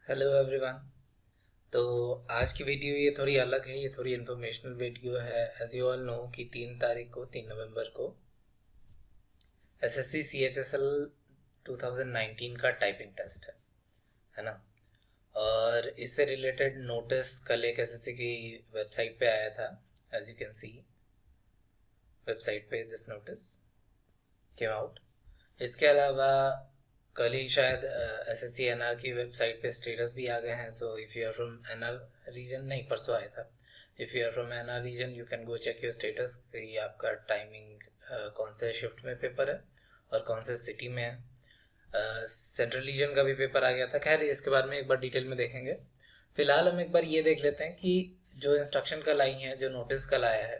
Hello everyone. तो आज की वीडियो ये थोड़ी अलग है, ये थोड़ी इन्फॉर्मेशनल वीडियो है। एज यू ऑल नो कि 3 तारीख को 3 नवंबर को एसएससी सीएचएसएल 2019 का टाइपिंग टेस्ट है ना। और इससे रिलेटेड नोटिस कल एक एसएससी की वेबसाइट पे आया था। As you can see website पे दिस नोटिस केम आउट। इसके अलावा कल ही शायद एसएससी एनआर की वेबसाइट पे स्टेटस भी आ गए हैं। So if you are from NR region, नहीं परसों आया था, if you are from NR region you can go check your status कि आपका टाइमिंग कौन से शिफ्ट में पेपर है और कौन से सिटी में है। सेंट्रल रीजन का भी पेपर आ गया था। खैर इसके बारे में एक बार डिटेल में देखेंगे। फिलहाल हम एक बार ये देख लेते हैं कि जो इंस्ट्रक्शन कल आई है, जो नोटिस कल आया है,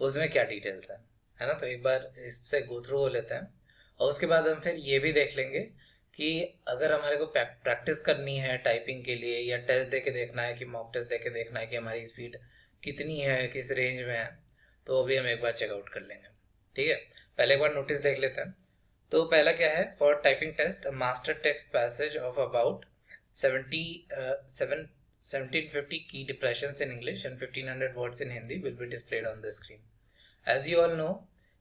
उसमें क्या डिटेल्स है ना। तो एक बार इससे गो थ्रू हो लेते हैं और उसके बाद हम फिर ये भी देख लेंगे कि अगर हमारे को प्रैक्टिस करनी है टाइपिंग के लिए या टेस्ट दे के देखना है कि मॉक टेस्ट दे के देखना है कि हमारी स्पीड कितनी है, किस रेंज में है, तो वो भी हम एक बार चेकआउट कर लेंगे। ठीक है, पहले एक बार नोटिस देख लेते हैं। तो पहला क्या है, for typing test master text passage of about 1750 key depressions in English and 1500 words in Hindi will be displayed on the screen. As you all know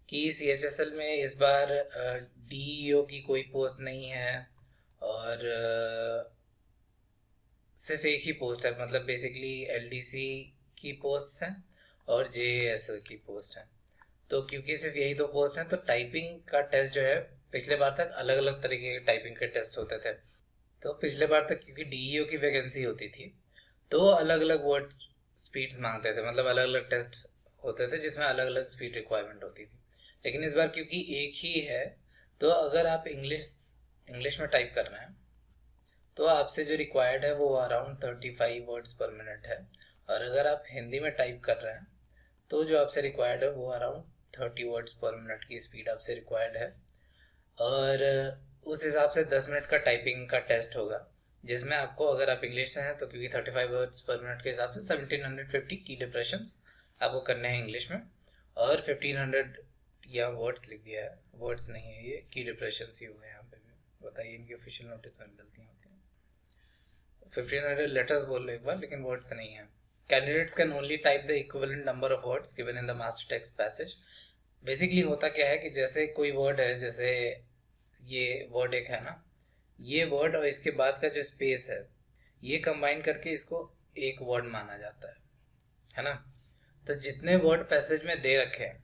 कि सीएचएसएल में इस बार डीईओ की कोई पोस्ट नहीं है और सिर्फ एक ही पोस्ट है, मतलब बेसिकली एलडीसी की पोस्ट है और जेएसओ की पोस्ट है। तो क्योंकि सिर्फ यही दो पोस्ट हैं तो टाइपिंग का टेस्ट जो है, पिछले बार तक अलग अलग तरीके के टाइपिंग के टेस्ट होते थे। तो पिछले बार तक क्योंकि डीईओ की वैकेंसी होती थी तो अलग अलग वर्ड स्पीड्स मांगते थे, मतलब अलग अलग टेस्ट होते थे जिसमें अलग अलग स्पीड रिक्वायरमेंट होती थी। लेकिन इस बार क्योंकि एक ही है तो अगर आप इंग्लिश में टाइप कर रहे हैं तो आपसे जो रिक्वायर्ड है वो अराउंड 35 वर्ड्स पर मिनट है। और अगर आप हिंदी में टाइप कर रहे हैं तो जो आपसे रिक्वायर्ड है वो अराउंड 30 वर्ड्स पर मिनट की स्पीड आपसे रिक्वायर्ड है। और उस हिसाब से 10 मिनट का टाइपिंग का टेस्ट होगा जिसमें आपको, अगर आप इंग्लिश से हैं तो क्योंकि 35 वर्ड्स पर मिनट के हिसाब से 1750 की डिप्रेशंस आपको करने हैं इंग्लिश में, और 1500 या वर्ड्स लिख दिया है, वर्ड्स नहीं है ये, की डिप्रेशंस ही हुए यहाँ पे भी। बताइए, इनकी ऑफिशियल नोटिस में गलतियाँ होती हैं। 1500 लेटर्स बोल लो एक बार, लेकिन वर्ड्स नहीं है। Candidates can only type the equivalent number of words given in the master text passage. Basically होता क्या है कि जैसे कोई वर्ड है, जैसे ये वर्ड एक है ना, ये वर्ड और इसके बाद का जो स्पेस है ये कंबाइन करके इसको एक वर्ड माना जाता है ना। तो जितने वर्ड पैसेज में दे रखे हैं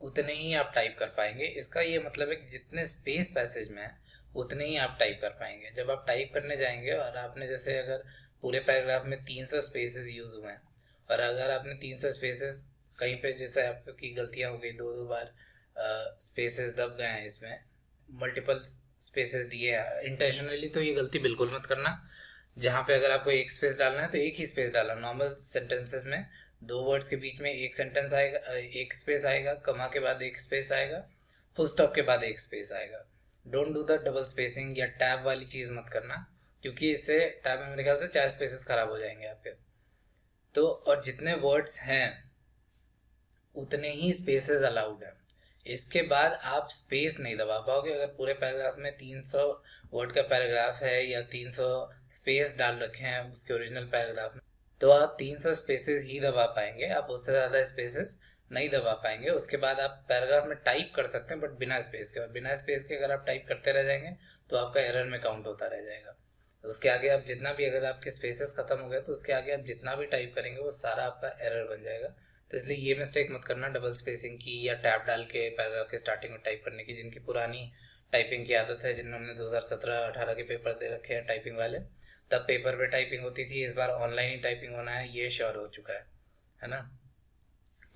उतने ही आप टाइप कर पाएंगे। इसका ये मतलब है कि जितने स्पेस पैसेज में है उतने ही आप टाइप कर पाएंगे। जब आप टाइप करने जाएंगे और आपने जैसे अगर पूरे पैराग्राफ में 300 स्पेसेस यूज हुए हैं और अगर आपने 300 स्पेसेस कहीं पे जैसे आपकी गलतियां हो गई, दो दो बार स्पेसेस दब गए हैं, इसमें मल्टीपल स्पेसेस दिए हैं इंटेंशनली, तो ये गलती बिल्कुल मत करना। जहाँ पे अगर आपको एक स्पेस डालना है तो एक ही स्पेस डालना। नॉर्मल सेंटेंसेस में दो वर्ड्स के बीच में एक सेंटेंस आएगा, एक स्पेस आएगा, कमा के बाद एक स्पेस आएगा, फुल स्टॉप के बाद एक स्पेस आएगा। Don't do the double spacing या टैब वाली चीज़ मत करना, क्योंकि इससे टैब में मेरे ख्याल से 4 स्पेसेस खराब हो जाएंगे आपके। तो और जितने वर्ड्स हैं उतने ही स्पेसेस अलाउड है। इसके बाद आप स्पेस नहीं दबा पाओगे। अगर पूरे पैराग्राफ में 300 वर्ड का पैराग्राफ है या 300 स्पेस डाल रखे हैं उसके ओरिजिनल पैराग्राफ में, तो आप 300 स्पेसेस ही दबा पाएंगे, आप उससे ज़्यादा स्पेसेस नहीं दबा पाएंगे। उसके बाद आप पैराग्राफ में टाइप कर सकते हैं बट बिना स्पेस के, और बिना स्पेस के अगर आप टाइप करते रह जाएंगे तो आपका एरर में काउंट होता रह जाएगा। तो उसके आगे आप जितना भी, अगर आपके स्पेसेस खत्म हो गए तो उसके आगे आप जितना भी टाइप करेंगे वो सारा आपका एरर बन जाएगा। तो इसलिए ये मिस्टेक मत करना डबल स्पेसिंग की या टैब डाल के पैराग्राफ के स्टार्टिंग में टाइप करने की। जिनकी पुरानी टाइपिंग की आदत है, जिन्होंने 2017-18 के पेपर दे रखे हैं टाइपिंग वाले, तब पेपर पे टाइपिंग होती थी, इस बार ऑनलाइन ही टाइपिंग होना है, ये श्योर हो चुका है ना।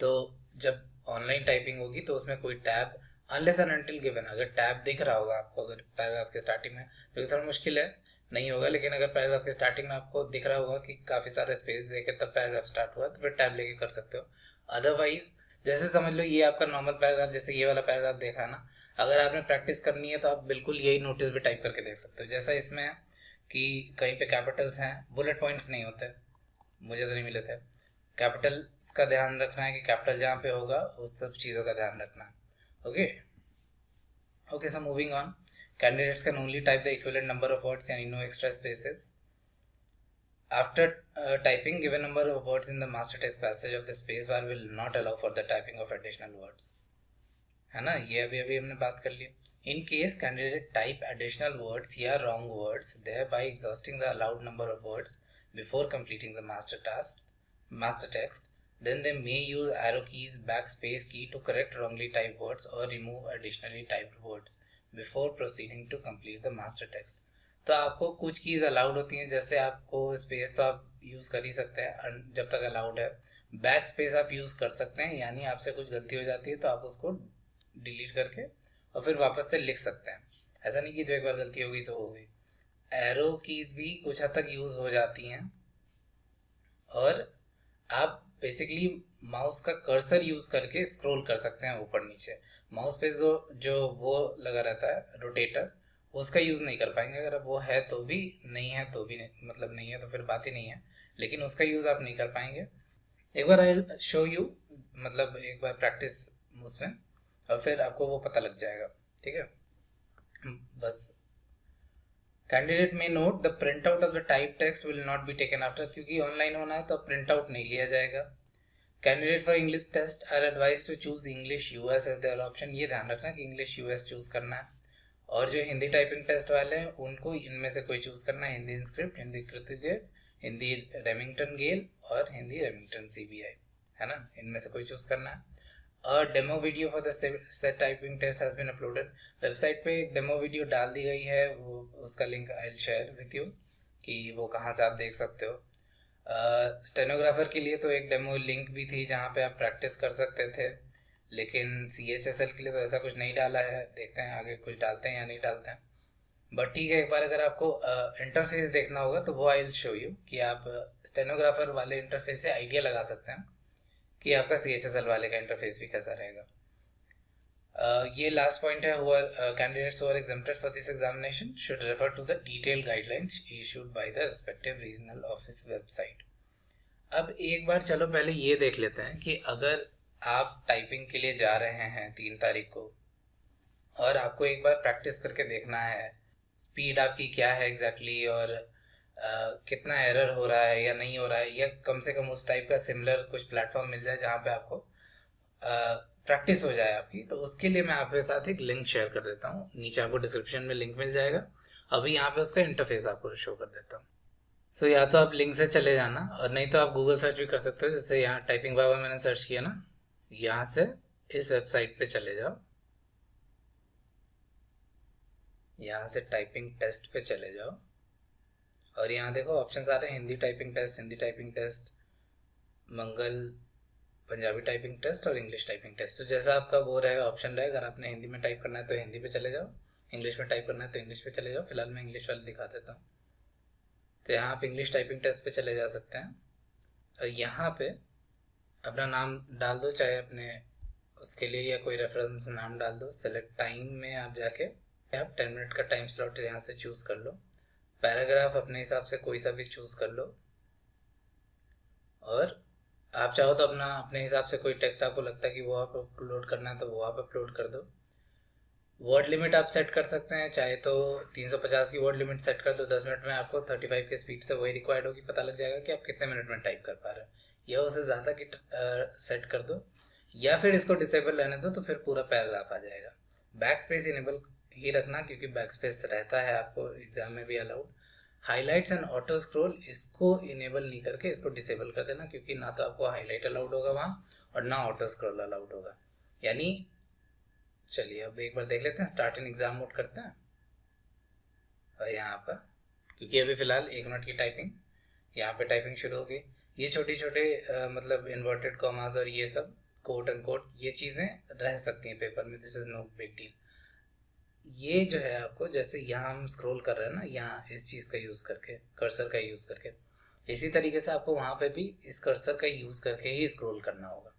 तो जब ऑनलाइन टाइपिंग होगी तो उसमें कोई tab unless and until given, अगर टैब दिख रहा होगा आपको अगर पैराग्राफ के स्टार्टिंग में, जो थोड़ा मुश्किल है, नहीं होगा, लेकिन अगर पैराग्राफ के स्टार्टिंग में आपको दिख रहा होगा कि काफ़ी सारा स्पेस देके तब पैराग्राफ स्टार्ट हुआ तो फिर टैब लेके कर सकते हो। अदरवाइज जैसे समझ लो ये आपका नॉर्मल पैराग्राफ, जैसे ये वाला पैराग्राफ देखा ना, अगर आपने प्रैक्टिस करनी है तो आप बिल्कुल यही नोटिस भी टाइप करके देख सकते हो। जैसा इसमें है कि कहीं पे कैपिटल्स हैं, बुलेट पॉइंट्स नहीं होते, मुझे तो नहीं मिले थे। कैपिटल्स का ध्यान रखना है कि कैपिटल जहाँ पे होगा उस सब चीज़ों का ध्यान रखना है। Okay okay, so moving on. Candidates can only type the equivalent number of words यानी no extra spaces after typing given number of words in the master text passage of the space bar will not allow for the typing of additional words, है ना, ये अभी हमने बात कर ली। In case candidate type additional words या wrong words thereby exhausting the allowed number of words before completing the master text, then they may use arrow keys, backspace key to correct wrongly typed words or remove additionally typed words before proceeding to complete the master text। तो आपको कुछ keys allowed होती हैं, जैसे आपको space तो आप use कर ही सकते हैं जब तक अलाउड है, बैक स्पेस आप यूज कर सकते हैं, यानी आपसे कुछ गलती हो जाती है तो आप उसको डिलीट करके और फिर वापस से लिख सकते हैं, ऐसा नहीं कि जो एक बार गलती हो गई सो हो गई। एरो कीज भी कुछ हद तक यूज हो जाती हैं और आप बेसिकली माउस का कर्सर यूज करके स्क्रॉल कर सकते हैं ऊपर नीचे। माउस पे जो वो लगा रहता है रोटेटर, उसका यूज नहीं कर पाएंगे, अगर वो है तो भी, नहीं है तो भी नहीं, मतलब नहीं है तो फिर बात ही नहीं है, लेकिन उसका यूज आप नहीं कर पाएंगे। एक बार आई शो यू, मतलब एक बार प्रैक्टिस उसमें, और फिर आपको वो पता लग जाएगा, ठीक है। बस candidate may note the print out of the type text will not be taken after, क्योंकि ऑनलाइन होना है तो प्रिंट आउट नहीं लिया जाएगा। Candidate for English test are advise to choose English US as their option, ये ध्यान रखना कि इंग्लिश यूएस चूज करना है। और जो हिंदी टाइपिंग टेस्ट वाले हैं उनको इनमें से कोई चूज करना है, हिंदी इंस्क्रिप्ट, हिंदी कृतिदेव, हिंदी रेमिंगटन गेल और हिंदी रेमिंगटन सीबीआई, है ना, इनमें से कोई चूज करना है। और demo video for the set typing test has been uploaded, website पे एक डेमो वीडियो डाल दी गई है, वो उसका link I will share with you कि वो कहाँ से आप देख सकते हो। स्टेनोग्राफर के लिए तो एक डेमो लिंक भी थी जहाँ पे आप प्रैक्टिस कर सकते थे, लेकिन CHSL के लिए तो ऐसा कुछ नहीं डाला है, देखते हैं आगे कुछ डालते हैं या नहीं डालते हैं। बट ठीक है, एक बार अगर आपको इंटरफेस देखना होगा तो वो आई विल शो यू कि आप स्टेनोग्राफर वाले इंटरफेस से आइडिया लगा सकते हैं कि आपका CHSL वाले का इंटरफेस भी कैसा रहेगा। ये लास्ट पॉइंट है, candidates who are exempted for this examination should refer to the detailed guidelines issued by the respective regional office website. अब एक बार चलो पहले ये देख लेते हैं कि अगर आप टाइपिंग के लिए जा रहे हैं 3 तारीख को और आपको एक बार प्रैक्टिस करके देखना है स्पीड आपकी क्या है एग्जैक्टली और कितना एरर हो रहा है या नहीं हो रहा है, या कम से कम उस टाइप का सिमिलर कुछ प्लेटफॉर्म मिल जाए जहाँ पे आपको प्रैक्टिस हो जाए आपकी, तो उसके लिए मैं आपके साथ एक लिंक शेयर कर देता हूँ, नीचे आपको डिस्क्रिप्शन में लिंक मिल जाएगा। अभी यहाँ पे उसका इंटरफेस आपको शो कर देता हूँ। सो या तो आप लिंक से चले जाना और नहीं तो आप गूगल सर्च भी कर सकते हो, जैसे यहाँ टाइपिंग बाबा मैंने सर्च किया ना, यहाँ से इस वेबसाइट पे चले जाओ, यहाँ से टाइपिंग टेस्ट पे चले जाओ और यहाँ देखो ऑप्शंस आ रहे हैं, Hindi typing test, Hindi typing test, Mangal Punjabi typing test और इंग्लिश टाइपिंग टेस्ट। तो जैसा आपका वो रहेगा ऑप्शन रहेगा, अगर आपने हिंदी में टाइप करना है तो हिंदी पे चले जाओ, इंग्लिश में टाइप करना है तो इंग्लिश पे चले जाओ। फिलहाल मैं इंग्लिश वाले दिखा देता हूँ। तो यहाँ आप इंग्लिश टाइपिंग टेस्ट पे चले जा सकते हैं और यहाँ पे अपना नाम डाल दो, चाहे अपने उसके लिए या कोई रेफरेंस नाम डाल दो। सेलेक्ट टाइम में आप जाके आप 10 मिनट का टाइम स्लॉट यहाँ से चूज़ कर लो। पैराग्राफ अपने हिसाब से कोई सा भी चूज़ कर लो और आप चाहो तो अपने हिसाब से कोई टेक्स्ट आपको लगता है कि वो आप अपलोड करना है तो वो आप अपलोड कर दो। वर्ड लिमिट आप सेट कर सकते हैं, चाहे तो 350 की वर्ड लिमिट सेट कर दो, 10 मिनट में आपको 35 के स्पीड से वही रिक्वायर्ड होगी, पता लग जाएगा कि आप कितने मिनट में टाइप कर पा रहे हैं, या उससे ज़्यादा की सेट कर दो, या फिर इसको डिसेबल रहने दो तो फिर पूरा पैराग्राफ आ जाएगा। बैक स्पेस इनेबल ही रखना क्योंकि बैक स्पेस रहता है आपको एग्जाम में भी allowed. Highlights and auto scroll इसको इनेबल नहीं करके इसको डिसेबल कर देना, क्योंकि ना तो आपको हाईलाइट अलाउड होगा वहाँ और ना ऑटो स्क्रॉल अलाउड होगा। यानी चलिए अब एक बार देख लेते हैं, स्टार्ट इन एग्जाम मोड करते हैं और यहाँ आपका, क्योंकि अभी फिलहाल 1 मिनट की टाइपिंग, यहाँ पे टाइपिंग शुरू हो गई। ये छोटे छोटे मतलब इन्वर्टेड कॉमास और ये सब कोट एंड कोट ये चीज़ें रह सकती हैं पेपर में, this is no big deal. ये जो है आपको जैसे यहाँ हम स्क्रॉल कर रहे हैं ना, यहाँ इस चीज़ का यूज़ करके, कर्सर का यूज़ करके, इसी तरीके से आपको वहाँ पे भी इस कर्सर का यूज़ करके ही स्क्रॉल करना होगा।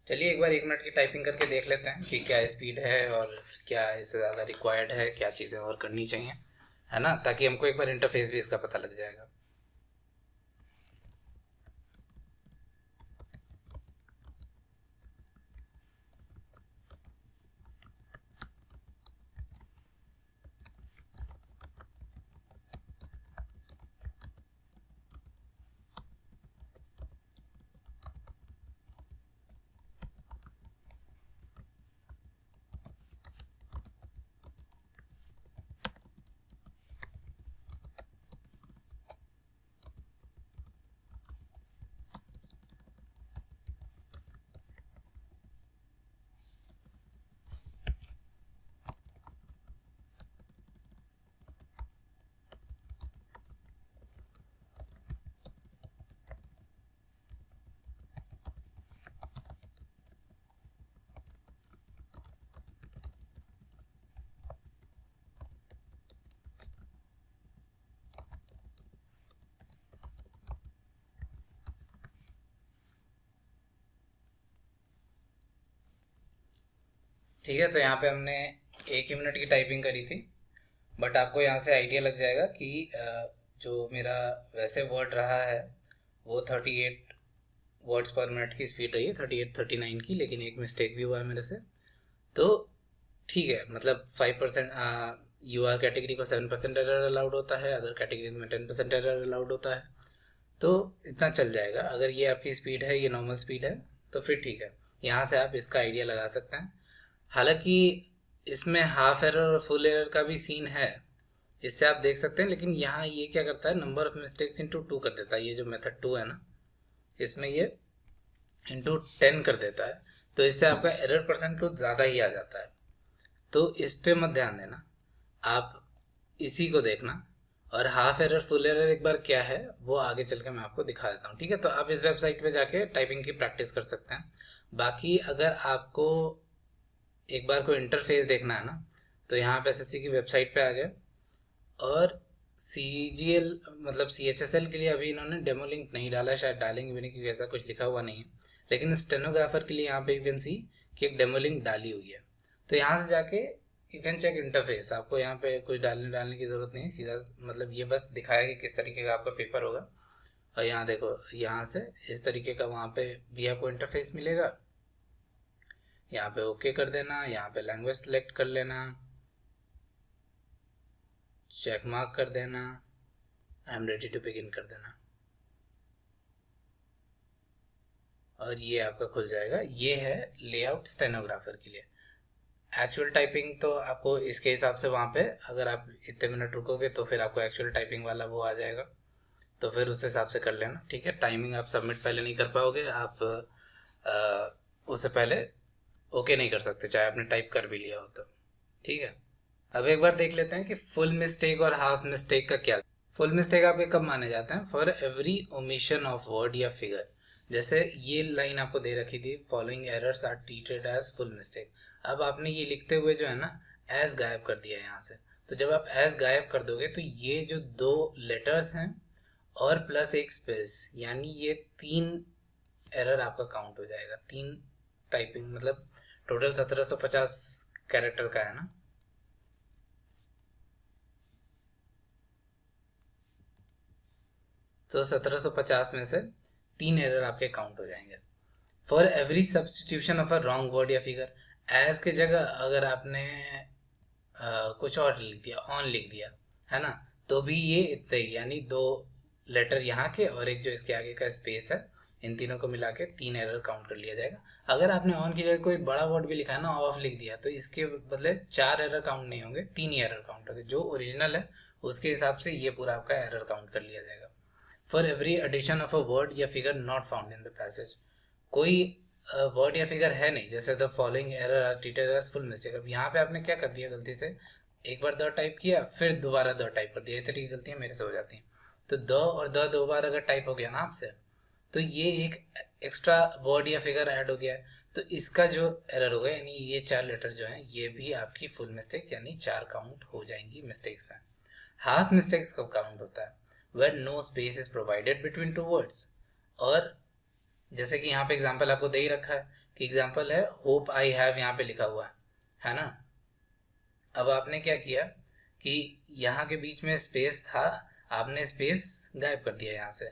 चलिए एक बार 1 मिनट की टाइपिंग करके देख लेते हैं कि क्या स्पीड है और क्या इससे ज़्यादा रिक्वायर्ड है, क्या चीज़ें और करनी चाहिए, है ना, ताकि हमको एक बार इंटरफेस भी इसका पता लग जाएगा। ठीक है, तो यहाँ पे हमने 1 ही मिनट की टाइपिंग करी थी, बट आपको यहाँ से आइडिया लग जाएगा कि जो मेरा वैसे वर्ड रहा है वो 38 वर्ड्स पर मिनट की स्पीड रही है, 38-39 की, लेकिन एक मिस्टेक भी हुआ है मेरे से। तो ठीक है, मतलब 5% UR कैटेगरी को 7% एरर अलाउड होता है, अदर कैटेगरी में 10% एरर अलाउड होता है, तो इतना चल जाएगा। अगर ये आपकी स्पीड है, ये नॉर्मल स्पीड है, तो फिर ठीक है, यहाँ से आप इसका आइडिया लगा सकते हैं। हालांकि इसमें हाफ एरर और फुल एरर का भी सीन है, इससे आप देख सकते हैं, लेकिन यहाँ ये क्या करता है, नंबर ऑफ मिस्टेक्स इंटू 2 कर देता है। ये जो मेथड 2 है ना, इसमें ये इंटू 10 कर देता है, तो इससे आपका एरर परसेंट कुछ ज़्यादा ही आ जाता है। तो इस पे मत ध्यान देना, आप इसी को देखना। और हाफ एरर फुल एरर एक बार क्या है वो आगे चल के मैं आपको दिखा देता हूँ, ठीक है। तो आप इस वेबसाइट पे जाके टाइपिंग की प्रैक्टिस कर सकते हैं। बाकी अगर आपको एक बार कोई इंटरफेस देखना है ना, तो यहाँ पे SSC की वेबसाइट पे आ गए, और CGL मतलब CHSL के लिए अभी इन्होंने डेमो लिंक नहीं डाला है, शायद डालेंगे भी नहीं क्योंकि ऐसा कुछ लिखा हुआ नहीं है, लेकिन स्टेनोग्राफर के लिए यहाँ पे यू कैन सी कि एक डेमो लिंक डाली हुई है। तो यहाँ से जाके यू कैन चेक इंटरफेस, आपको यहाँ पे कुछ डालने की ज़रूरत नहीं, सीधा मतलब ये बस दिखाया कि किस तरीके का आपका पेपर होगा। और यहाँ देखो, यहाँ से इस तरीके का वहाँ पे भी आपको इंटरफेस मिलेगा। यहाँ पे ओके कर देना, यहाँ पे लैंग्वेज सेलेक्ट कर लेना, चेक मार्क कर देना, I am ready to begin कर देना, और ये आपका खुल जाएगा। ये है लेआउट स्टेनोग्राफर के लिए। एक्चुअल टाइपिंग तो आपको इसके हिसाब से वहाँ पे अगर आप इतने मिनट रुकोगे तो फिर आपको एक्चुअल टाइपिंग वाला वो आ जाएगा, तो फिर उस हिसाब से कर लेना, ठीक है। टाइमिंग आप सबमिट पहले नहीं कर पाओगे, आप उससे पहले ओके नहीं कर सकते, चाहे आपने टाइप कर भी लिया हो तो, ठीक है। अब एक बार देख लेते हैं कि फुल मिस्टेक और हाफ मिस्टेक का क्या। फुल मिस्टेक आपके कब माने जाते हैं? For every omission of word या फिगर। जैसे ये लाइन आपको दे रखी थी, following errors are treated as full mistake. अब आपने ये लिखते हुए जो है ना एज गायब कर दिया यहाँ से, तो जब आप एज गायब कर दोगे तो ये जो 2 लेटर्स हैं और प्लस एक स्पेस, यानी ये 3 एरर आपका काउंट हो जाएगा। 3 टाइपिंग मतलब टोटल 1750 कैरेक्टर का है ना, तो 1750 में से 3 एरर आपके काउंट हो जाएंगे। For every substitution of a wrong word या फिगर, एज के जगह अगर आपने कुछ और लिख दिया, ऑन लिख दिया है ना, तो भी ये इतने ही, यानी 2 लेटर यहाँ के और एक जो इसके आगे का स्पेस है, इन तीनों को मिला के 3 एरर काउंट कर लिया जाएगा। अगर आपने ऑन की जगह कोई बड़ा वर्ड भी लिखा है ना, ऑफ लिख दिया, तो इसके बदले 4 एरर काउंट नहीं होंगे, 3 ही एरर काउंट होंगे। जो ओरिजिनल है उसके हिसाब से ये पूरा आपका एरर काउंट कर लिया जाएगा। For every addition of a word या figure not found in the passage, कोई वर्ड या फिगर है नहीं, जैसे the following error are treated as full mistake. अब यहाँ पे आपने क्या कर दिया, गलती से एक बार द टाइप किया फिर दोबारा द टाइप कर दिया, इस तरह की गलतियाँ मेरे से हो जाती हैं। तो द और द 2 बार अगर टाइप हो गया ना आपसे, तो ये एक एक्स्ट्रा वर्ड या फिगर ऐड हो गया है, तो इसका जो एरर होगा, यानी ये 4 लेटर जो हैं ये भी आपकी फुल मिस्टेक यानी 4 काउंट हो जाएंगी मिस्टेक्स में। हाफ मिस्टेक्स कब काउंट होता है? where no space is provided between 2 words। और जैसे कि यहाँ पे एग्जांपल आपको दे ही रखा है कि एग्जांपल है होप आई हैव, यहाँ पे लिखा हुआ है ना। अब आपने क्या किया कि यहाँ के बीच में स्पेस था, आपने स्पेस गायब कर दिया, यहाँ से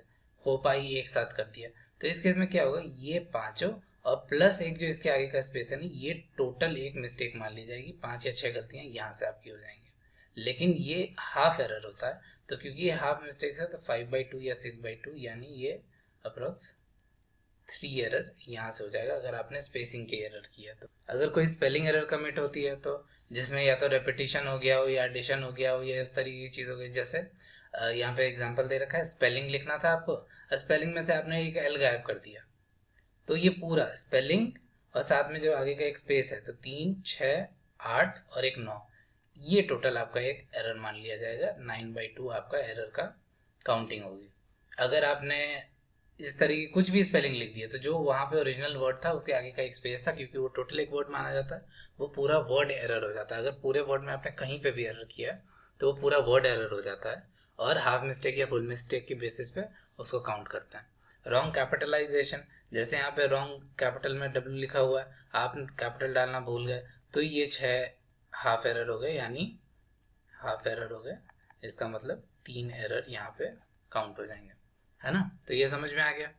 होप आई एक साथ कर दिया, तो इस केस में क्या होगा, ये 5 और प्लस एक जो इसके आगे का स्पेस है ना, ये टोटल एक मिस्टेक मान ली जाएगी। 5 या 6 गलतियाँ यहाँ से आपकी हो जाएंगी, लेकिन ये हाफ एरर होता है, तो क्योंकि ये हाफ मिस्टेक्स है तो 5/2 या 6/2 यानी ये अप्रोक्स 3 एरर यहाँ से हो जाएगा अगर आपने स्पेसिंग के एरर किया तो। अगर कोई स्पेलिंग एरर कमिट होती है तो जिसमें या तो रेपिटेशन हो गया हो या एडिशन हो गया हो या इस तरीके की चीज़ हो गई, जैसे यहाँ पे एग्जांपल दे रखा है, स्पेलिंग लिखना था आपको, स्पेलिंग में से आपने एक एल गायब कर दिया, तो ये पूरा स्पेलिंग और साथ में जो आगे का एक स्पेस है, तो 3, 6, 8 और एक 9, ये टोटल आपका एक एरर मान लिया जाएगा। 9/2 आपका एरर का काउंटिंग होगी। अगर आपने इस तरीके कुछ भी स्पेलिंग लिख दिया, तो जो वहाँ पे ओरिजिनल वर्ड था उसके आगे का एक स्पेस था, क्योंकि वो टोटल एक वर्ड माना जाता है, वो पूरा वर्ड एरर हो जाता है। अगर पूरे वर्ड में आपने कहीं पे भी एरर किया तो वो पूरा वर्ड एरर हो जाता है, और हाफ मिस्टेक या फुल मिस्टेक की बेसिस पे उसको काउंट करते हैं। रॉन्ग कैपिटलाइजेशन, जैसे यहाँ पे रॉन्ग कैपिटल में W लिखा हुआ है, आप कैपिटल डालना भूल गए, तो ये 6 हाफ एरर हो गए, यानी हाफ एरर हो गए, इसका मतलब 3 एरर यहाँ पे काउंट हो जाएंगे, है ना। तो ये समझ में आ गया।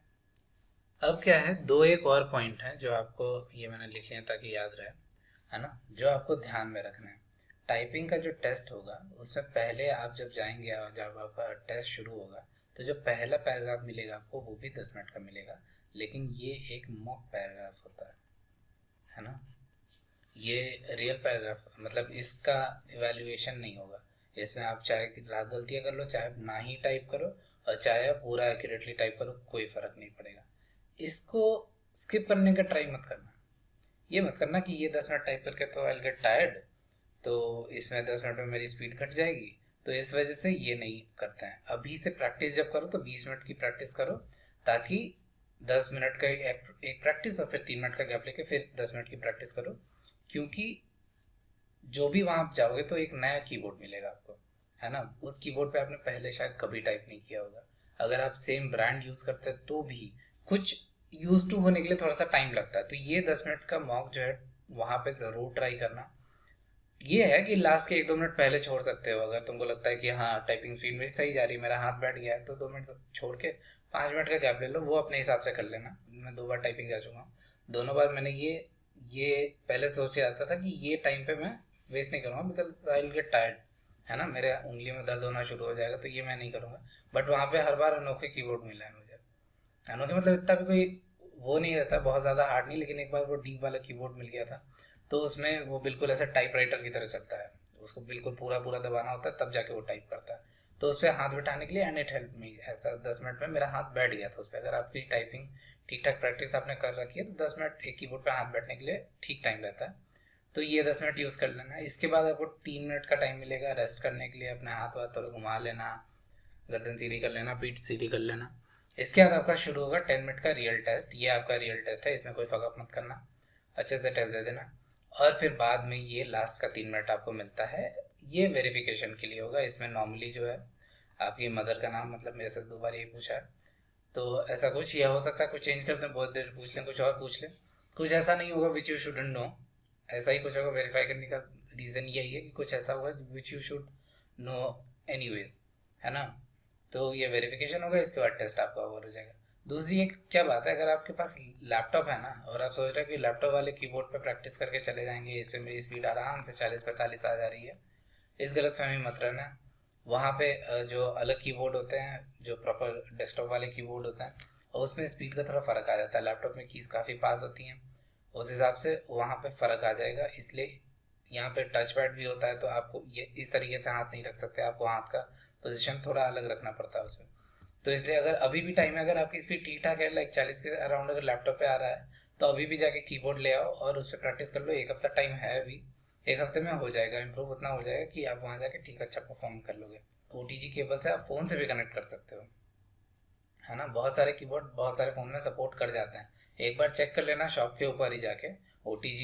अब क्या है, दो एक और पॉइंट है जो आपको, ये मैंने लिख लिया ताकि याद रहे, है ना, जो आपको ध्यान में रखना है। टाइपिंग का जो टेस्ट होगा उसमें पहले आप जब जाएंगे और जब आपका टेस्ट शुरू होगा तो जो पहला पैराग्राफ मिलेगा आपको वो भी 10 मिनट का मिलेगा, लेकिन ये एक मॉक पैराग्राफ होता है ना। ये रियल पैराग्राफ, मतलब इसका इवैल्यूएशन नहीं होगा। इसमें आप चाहे लाख गलतियाँ कर लो, चाहे ना ही टाइप करो, और चाहे आप पूरा एक्यूरेटली टाइप करो, कोई फ़र्क नहीं पड़ेगा। इसको स्किप करने का ट्राई मत करना। ये मत करना कि ये 10 मिनट टाइप करके तो आई गेट टायर्ड, तो इसमें 10 मिनट में मेरी स्पीड घट जाएगी, तो इस वजह से ये नहीं करते हैं। अभी से प्रैक्टिस जब करो तो 20 मिनट की प्रैक्टिस करो, ताकि 10 मिनट का एक प्रैक्टिस और फिर 3 मिनट का गैप लेके फिर 10 मिनट की प्रैक्टिस करो। क्योंकि जो भी वहाँ आप जाओगे तो एक नया कीबोर्ड मिलेगा आपको, है ना। उस कीबोर्ड पे आपने पहले शायद कभी टाइप नहीं किया होगा। अगर आप सेम ब्रांड यूज़ करते हैं तो भी कुछ यूज टू होने के लिए थोड़ा सा टाइम लगता है। तो ये 10 मिनट का मॉक जो है वहाँ पे ज़रूर ट्राई करना। ये है कि लास्ट के 1-2 मिनट पहले छोड़ सकते हो। अगर तुमको लगता है कि हाँ टाइपिंग स्पीड मेरी सही जा रही है, मेरा हाथ बैठ गया है, तो 2 मिनट छोड़ के 5 मिनट का गैप ले लो, वो अपने हिसाब से कर लेना। मैं 2 बार टाइपिंग जा चुका हूँ, दोनों बार मैंने ये पहले सोच के आता था कि ये टाइम पे मैं वेस्ट नहीं करूँगा, because I will get tired, है ना, मेरे उंगली में दर्द होना शुरू हो जाएगा, तो ये मैं नहीं करूँगा। बट वहाँ पे हर बार अनोखे कीबोर्ड मिला है मुझे। अनोखे मतलब इतना भी कोई वो नहीं रहता, बहुत ज़्यादा हार्ड नहीं, लेकिन एक बार वो डीप वाला कीबोर्ड मिल गया था, तो उसमें वो बिल्कुल ऐसा टाइपराइटर की तरह चलता है। उसको बिल्कुल पूरा पूरा दबाना होता है तब जाके वो टाइप करता है। तो उस पर हाथ बैठाने के लिए, एंड इट हेल्प मी, ऐसा 10 मिनट में मेरा हाथ बैठ गया था उस पर। अगर आपकी टाइपिंग ठीक ठाक प्रैक्टिस आपने कर रखी है तो 10 मिनट एक कीबोर्ड पे हाथ बैठने के लिए ठीक टाइम रहता है। तो ये 10 मिनट यूज़ कर लेना। इसके बाद आपको 3 मिनट का टाइम मिलेगा रेस्ट करने के लिए। अपने हाथ वाथ थोड़ा घुमा लेना, गर्दन सीधी कर लेना, पीठ सीधी कर लेना। इसके बाद आपका शुरू होगा 10 मिनट का रियल टेस्ट। ये आपका रियल टेस्ट है, इसमें कोई फकअप मत करना, अच्छे से टेस्ट दे देना। और फिर बाद में ये लास्ट का 3 मिनट आपको मिलता है, ये वेरिफिकेशन के लिए होगा। इसमें नॉर्मली जो है आपकी मदर का नाम, मतलब मेरे से 2 बार यही पूछा है, तो ऐसा कुछ, यह हो सकता है कुछ चेंज कर दें, बहुत देर पूछ लें, कुछ और पूछ लें। कुछ ऐसा नहीं होगा विच यू शुडंट नो, ऐसा ही कुछ होगा। वेरीफाई करने का रीज़न यही है कि कुछ ऐसा होगा which you should know anyways, है ना। तो ये वेरिफिकेशन होगा, इसके बाद टेस्ट आपका ओवर हो जाएगा। दूसरी एक क्या बात है, अगर आपके पास लैपटॉप है ना और आप सोच रहे हैं कि लैपटॉप वाले कीबोर्ड पे प्रैक्टिस करके चले जाएंगे, इस पर मेरी स्पीड आराम से 40-45 आ जा रही है, इस गलत फहमी मत रहना। वहाँ पे जो अलग कीबोर्ड होते हैं, जो प्रॉपर डेस्कटॉप वाले कीबोर्ड होते हैं, और उसमें स्पीड का थोड़ा फ़र्क आ जाता है। लैपटॉप में कीज़ काफ़ी पास होती हैं, उस हिसाब से वहाँ पे फ़र्क आ जाएगा। इसलिए यहाँ पे टच पैड भी होता है, तो आपको ये इस तरीके से हाथ नहीं रख सकते, आपको हाथ का पोजीशन थोड़ा अलग रखना पड़ता है उसमें। तो इसलिए अगर अभी भी टाइम है, अगर आपकी स्पीड ठीक ठाक है, लाइक 40 के अराउंड अगर लैपटॉप पे आ रहा है, तो अभी भी जाके कीबोर्ड ले आओ और उस पर प्रैक्टिस कर लो। 1 हफ्ता टाइम है अभी, 1 हफ्ते में हो जाएगा इम्प्रूव, उतना हो जाएगा कि आप वहाँ जाके ठीक अच्छा परफॉर्म कर लोगे। OTG केबल से आप फ़ोन से भी कनेक्ट कर सकते हो, है ना। बहुत सारे कीबोर्ड बहुत सारे फ़ोन में सपोर्ट कर जाते हैं। एक बार चेक कर लेना शॉप के ऊपर ही जाके, OTG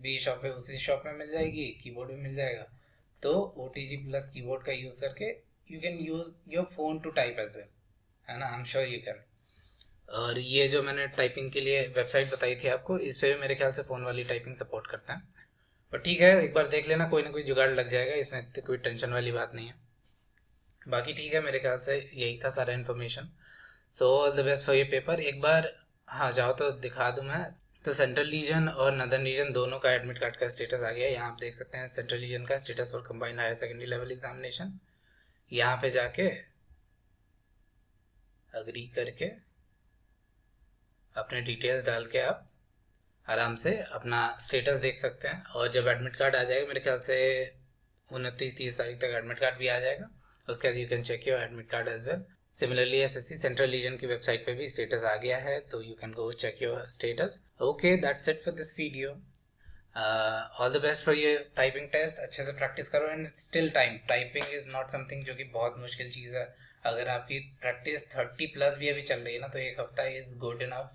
भी शॉप पे, उसी शॉप में मिल जाएगी, कीबोर्ड भी मिल जाएगा। तो OTG प्लस कीबोर्ड का यूज़ करके you can use your phone to type as well, है ना, I am sure you can. और ये जो मैंने टाइपिंग के लिए वेबसाइट बताई थी आपको, इस पर भी मेरे ख्याल से फ़ोन वाली टाइपिंग सपोर्ट करते हैं। पर ठीक है, एक बार देख लेना, कोई ना कोई जुगाड़ लग जाएगा, इसमें इतनी कोई टेंशन वाली बात नहीं है। बाकी ठीक है, मेरे ख्याल से यही था सारा information. So all the best for ये पेपर। एक बार हाँ जाओ तो दिखा दूँ मैं। तो सेंट्रल रीजन और नदर्न रीजन दोनों का एडमिट कार्ड का स्टेटस आ गया है। यहाँ आप देख सकते हैं सेंट्रल रीजन का status for combined higher secondary level examination. यहाँ पे जाके अग्री करके अपने डिटेल्स डाल के आप आराम से अपना स्टेटस देख सकते हैं। और जब एडमिट कार्ड आ जाएगा, मेरे ख्याल से 29-30 तारीख तक एडमिट कार्ड भी आ जाएगा, उसके बाद you can check your admit card as well. Similarly SSC central region की वेबसाइट पे भी स्टेटस आ गया है, तो you can go check your status. Okay, that's it for this video. All the best for ये टाइपिंग टेस्ट। अच्छे से प्रैक्टिस करो, and still typing is not something जो कि बहुत मुश्किल चीज़ है। अगर आपकी प्रैक्टिस 30+ भी अभी चल रही है ना, तो 1 हफ्ता इज़ गुड इनफ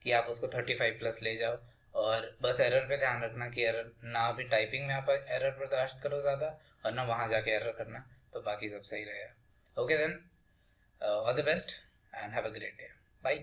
कि आप उसको 35+ ले जाओ। और बस एरर पे ध्यान रखना कि एरर ना, अभी टाइपिंग में आप एरर बर्दाश्त करो ज़्यादा, और ना वहाँ जाके एरर करना, तो बाकी सब सही रहेगा। Okay then, all the best and have a great day. Bye.